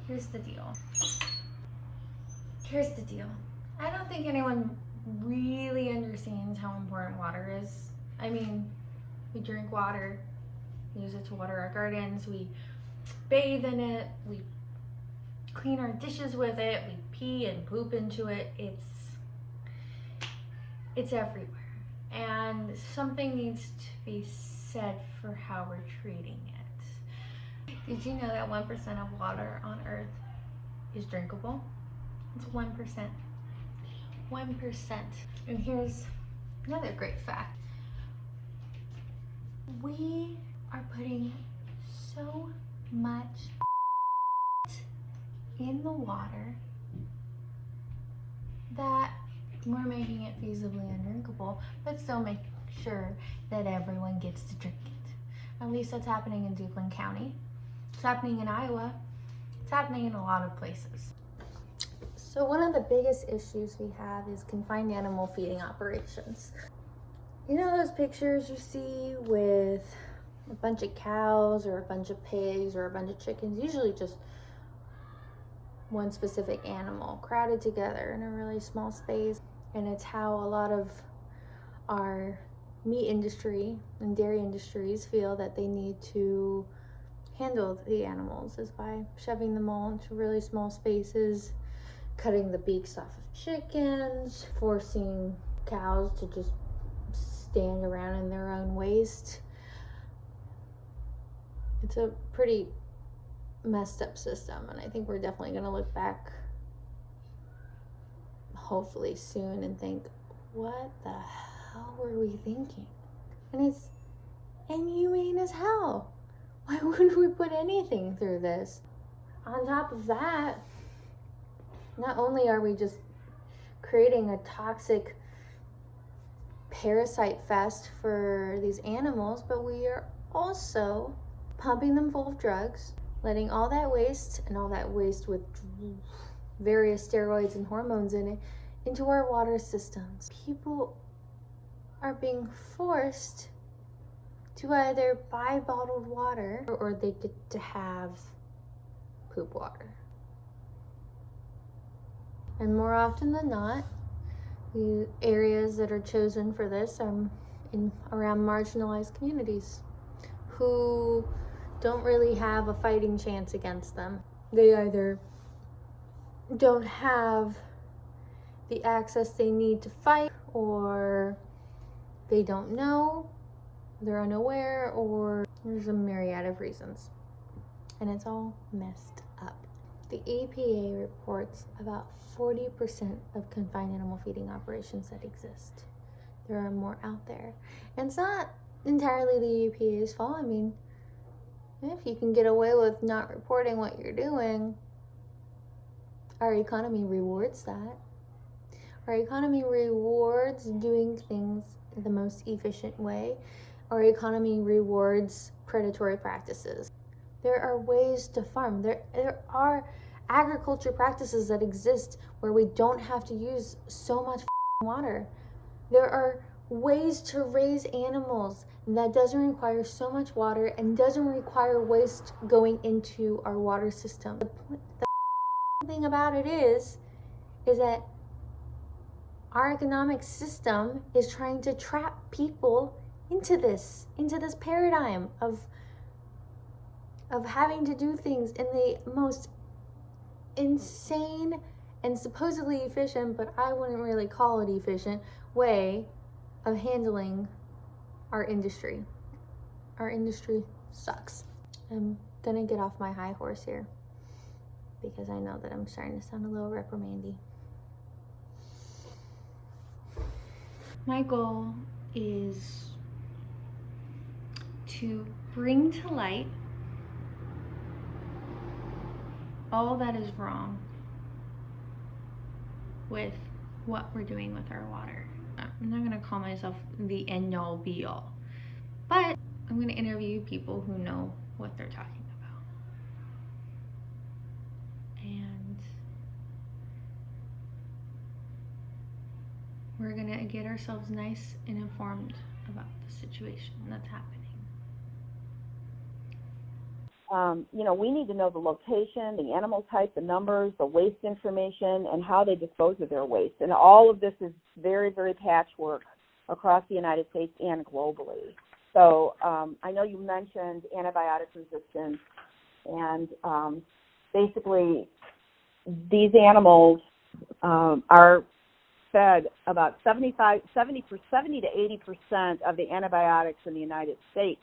Here's the deal. Here's the deal. I don't think anyone really understands how important water is. I mean, we drink water, we use it to water our gardens, we bathe in it, we clean our dishes with it, we pee and poop into it. It's everywhere. And something needs to be said for how we're treating it. Did you know that 1% of water on Earth is drinkable? It's 1%. 1%. And here's another great fact. We are putting so much in the water that we're making it feasibly undrinkable, but still making sure that everyone gets to drink it. At least that's happening in Duplin County. It's happening in Iowa. It's happening in a lot of places. So one of the biggest issues we have is confined animal feeding operations. You know those pictures you see with a bunch of cows or a bunch of pigs or a bunch of chickens, usually just one specific animal crowded together in a really small space. And it's how a lot of our meat industry and dairy industries feel that they need to handle the animals, is by shoving them all into really small spaces, cutting the beaks off of chickens, forcing cows to just stand around in their own waste. It's a pretty messed up system, and I think we're definitely going to look back hopefully soon and think, what the hell were we thinking? And it's inhumane as hell. Why would we put anything through this? On top of that, not only are we just creating a toxic parasite fest for these animals, but we are also pumping them full of drugs, letting all that waste with various steroids and hormones in it into our water systems. People are being forced to either buy bottled water or they get to have poop water. And more often than not, the areas that are chosen for this are around marginalized communities who don't really have a fighting chance against them. They either don't have the access they need to fight, or they don't know, they're unaware, or there's a myriad of reasons. And it's all messed up. The EPA reports about 40% of confined animal feeding operations that exist. There are more out there. And it's not entirely the EPA's fault. I mean, if you can get away with not reporting what you're doing, our economy rewards that. Our economy rewards doing things the most efficient way. Our economy rewards predatory practices. There are ways to farm. There are agriculture practices that exist where we don't have to use so much water. There are ways to raise animals that doesn't require so much water and doesn't require waste going into our water system. The thing about it is that our economic system is trying to trap people into this paradigm of having to do things in the most insane and supposedly efficient, but I wouldn't really call it efficient, way of handling our industry. Our industry sucks. I'm gonna get off my high horse here because I know that I'm starting to sound a little reprimandy. My goal is to bring to light all that is wrong with what we're doing with our water. I'm not gonna call myself the end-all be-all, but I'm gonna interview people who know what they're talking about. And we're gonna get ourselves nice and informed about the situation that's happening. we need to know the location, the animal type, the numbers, the waste information, and how they dispose of their waste. And all of this is very, very patchwork across the United States and globally. So I know you mentioned antibiotic resistance, and basically these animals are fed about 70 to 80% of the antibiotics in the United States